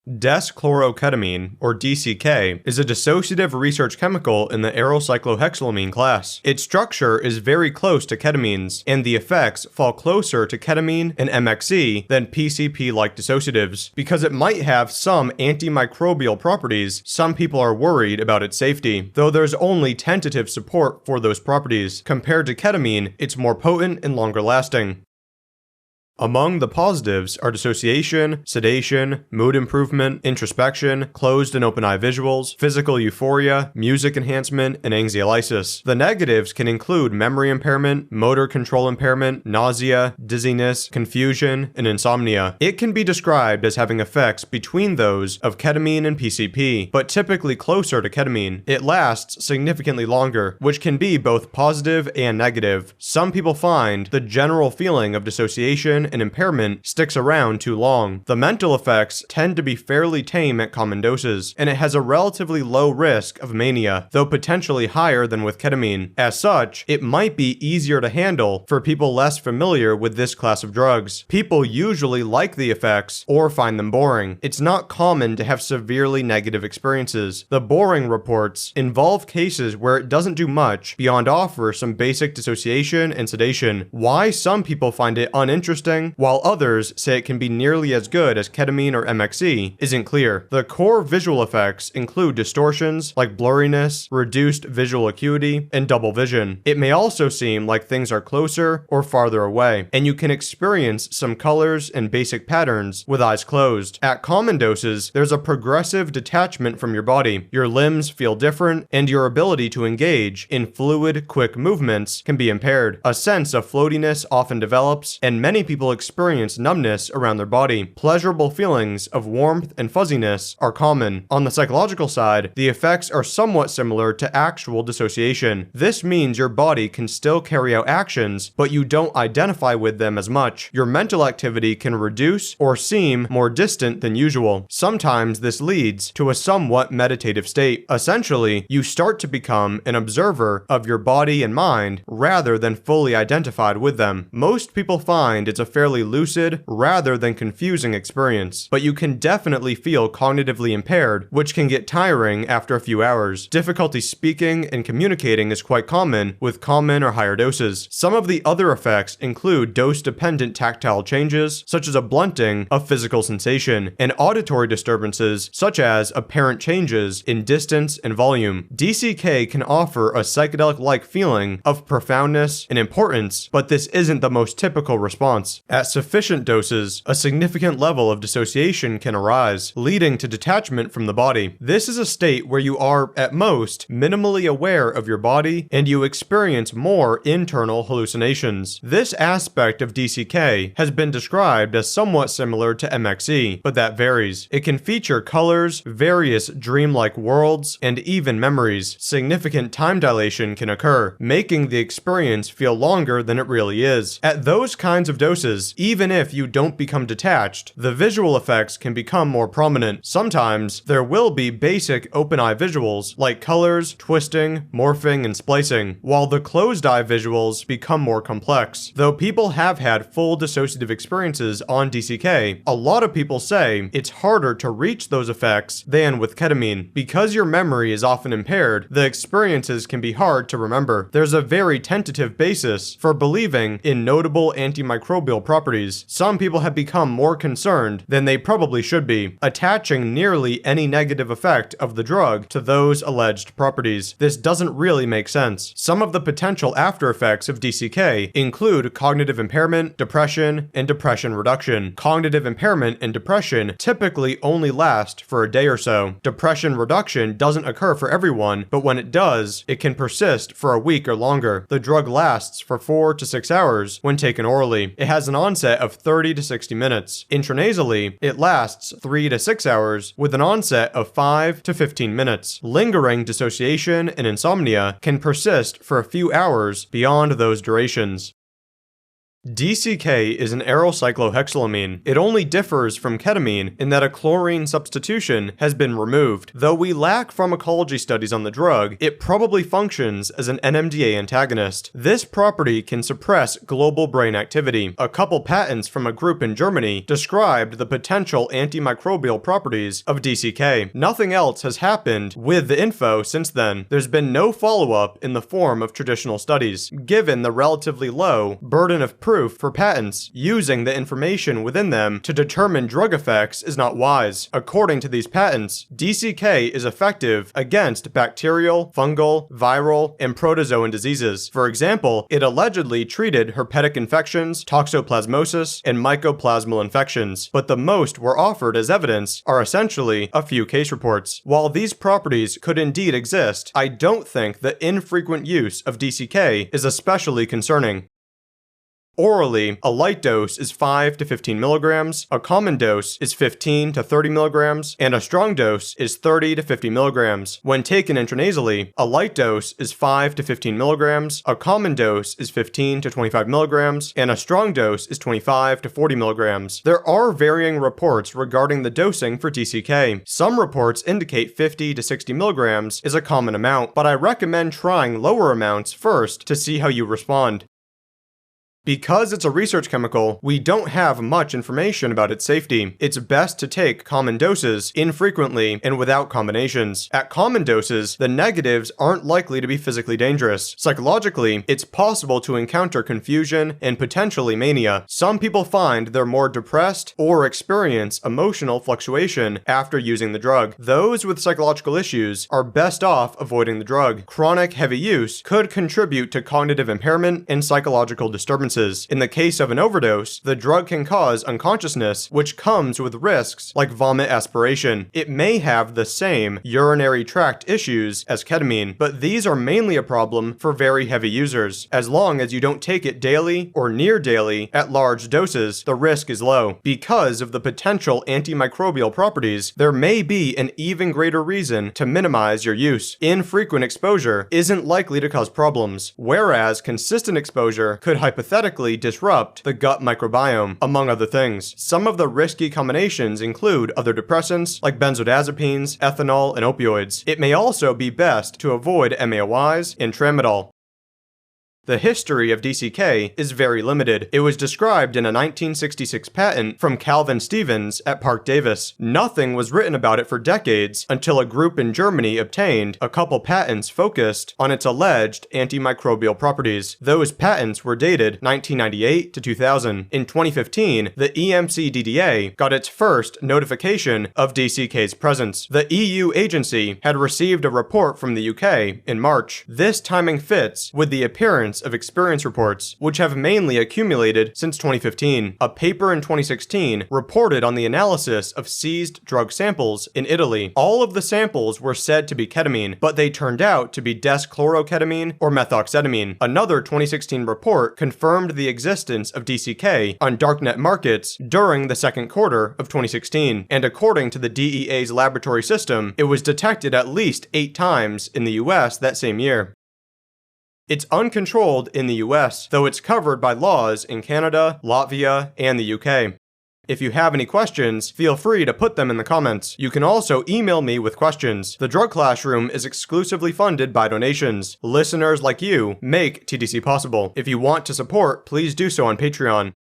Deschloroketamine, or DCK, is a dissociative research chemical in the arylcyclohexylamine class. Its structure is very close to ketamine's, and the effects fall closer to ketamine and MXE than PCP-like dissociatives. Because it might have some antimicrobial properties, some people are worried about its safety, though there's only tentative support for those properties. Compared to ketamine, it's more potent and longer lasting. Among the positives are dissociation, sedation, mood improvement, introspection, closed and open eye visuals, physical euphoria, music enhancement, and anxiolysis. The negatives can include memory impairment, motor control impairment, nausea, dizziness, confusion, and insomnia. It can be described as having effects between those of ketamine and PCP, but typically closer to ketamine. It lasts significantly longer, which can be both positive and negative. Some people find the general feeling of dissociation and impairment sticks around too long. The mental effects tend to be fairly tame at common doses, and it has a relatively low risk of mania, though potentially higher than with ketamine. As such, it might be easier to handle for people less familiar with this class of drugs. People usually like the effects or find them boring. It's not common to have severely negative experiences. The boring reports involve cases where it doesn't do much beyond offer some basic dissociation and sedation. Why some people find it uninteresting while others say it can be nearly as good as ketamine or MXE isn't clear. The core visual effects include distortions like blurriness, reduced visual acuity, and double vision. It may also seem like things are closer or farther away, and you can experience some colors and basic patterns with eyes closed. At common doses, there's a progressive detachment from your body. Your limbs feel different, and your ability to engage in fluid, quick movements can be impaired. A sense of floatiness often develops, and many people experience numbness around their body. Pleasurable feelings of warmth and fuzziness are common. On the psychological side, the effects are somewhat similar to actual dissociation. This means your body can still carry out actions, but you don't identify with them as much. Your mental activity can reduce or seem more distant than usual. Sometimes this leads to a somewhat meditative state. Essentially, you start to become an observer of your body and mind rather than fully identified with them. Most people find it's a fairly lucid rather than confusing experience, but you can definitely feel cognitively impaired, which can get tiring after a few hours. Difficulty speaking and communicating is quite common with common or higher doses. Some of the other effects include dose-dependent tactile changes, such as a blunting of physical sensation, and auditory disturbances, such as apparent changes in distance and volume. DCK can offer a psychedelic-like feeling of profoundness and importance, but this isn't the most typical response. At sufficient doses, a significant level of dissociation can arise, leading to detachment from the body. This is a state where you are, at most, minimally aware of your body, and you experience more internal hallucinations. This aspect of DCK has been described as somewhat similar to MXE, but that varies. It can feature colors, various dreamlike worlds, and even memories. Significant time dilation can occur, making the experience feel longer than it really is. At those kinds of doses, even if you don't become detached, the visual effects can become more prominent. Sometimes, there will be basic open eye visuals like colors, twisting, morphing, and splicing, while the closed eye visuals become more complex. Though people have had full dissociative experiences on DCK, a lot of people say it's harder to reach those effects than with ketamine. Because your memory is often impaired, the experiences can be hard to remember. There's a very tentative basis for believing in notable antimicrobial properties. Some people have become more concerned than they probably should be, attaching nearly any negative effect of the drug to those alleged properties. This doesn't really make sense. Some of the potential after effects of DCK include cognitive impairment, depression, and depression reduction. Cognitive impairment and depression typically only last for a day or so. Depression reduction doesn't occur for everyone, but when it does, it can persist for a week or longer. The drug lasts for 4 to 6 hours when taken orally. It has an onset of 30 to 60 minutes. Intranasally, it lasts 3 to 6 hours with an onset of 5 to 15 minutes. Lingering dissociation and insomnia can persist for a few hours beyond those durations. DCK is an arylcyclohexylamine. It only differs from ketamine in that a chlorine substitution has been removed. Though we lack pharmacology studies on the drug, it probably functions as an NMDA antagonist. This property can suppress global brain activity. A couple patents from a group in Germany described the potential antimicrobial properties of DCK. Nothing else has happened with the info since then. There's been no follow-up in the form of traditional studies. Given the relatively low burden of proof for patents, using the information within them to determine drug effects is not wise. According to these patents, DCK is effective against bacterial, fungal, viral, and protozoan diseases. For example, it allegedly treated herpetic infections, toxoplasmosis, and mycoplasmal infections, but the most were offered as evidence are essentially a few case reports. While these properties could indeed exist, I don't think the infrequent use of DCK is especially concerning. Orally, a light dose is 5 to 15 milligrams, a common dose is 15 to 30 milligrams, and a strong dose is 30 to 50 milligrams. When taken intranasally, a light dose is 5 to 15 milligrams, a common dose is 15 to 25 milligrams, and a strong dose is 25 to 40 milligrams. There are varying reports regarding the dosing for DCK. Some reports indicate 50 to 60 milligrams is a common amount, but I recommend trying lower amounts first to see how you respond. Because it's a research chemical, we don't have much information about its safety. It's best to take common doses infrequently and without combinations. At common doses, the negatives aren't likely to be physically dangerous. Psychologically, it's possible to encounter confusion and potentially mania. Some people find they're more depressed or experience emotional fluctuation after using the drug. Those with psychological issues are best off avoiding the drug. Chronic heavy use could contribute to cognitive impairment and psychological disturbances. In the case of an overdose, the drug can cause unconsciousness, which comes with risks like vomit aspiration. It may have the same urinary tract issues as ketamine, but these are mainly a problem for very heavy users. As long as you don't take it daily or near daily at large doses, the risk is low. Because of the potential antimicrobial properties, there may be an even greater reason to minimize your use. Infrequent exposure isn't likely to cause problems, whereas consistent exposure could hypothetically disrupt the gut microbiome, among other things. Some of the risky combinations include other depressants like benzodiazepines, ethanol, and opioids. It may also be best to avoid MAOIs and tramadol. The history of DCK is very limited. It was described in a 1966 patent from Calvin Stevens at Park Davis. Nothing was written about it for decades until a group in Germany obtained a couple patents focused on its alleged antimicrobial properties. Those patents were dated 1998 to 2000. In 2015, the EMCDDA got its first notification of DCK's presence. The EU agency had received a report from the UK in March. This timing fits with the appearance of experience reports, which have mainly accumulated since 2015. A paper in 2016 reported on the analysis of seized drug samples in Italy. All of the samples were said to be ketamine, but they turned out to be Deschloroketamine or methoxetamine. Another 2016 report confirmed the existence of DCK on darknet markets during the second quarter of 2016, and according to the DEA's laboratory system, it was detected at least 8 times in the US that same year. It's uncontrolled in the US, though it's covered by laws in Canada, Latvia, and the UK. If you have any questions, feel free to put them in the comments. You can also email me with questions. The Drug Classroom is exclusively funded by donations. Listeners like you make TDC possible. If you want to support, please do so on Patreon.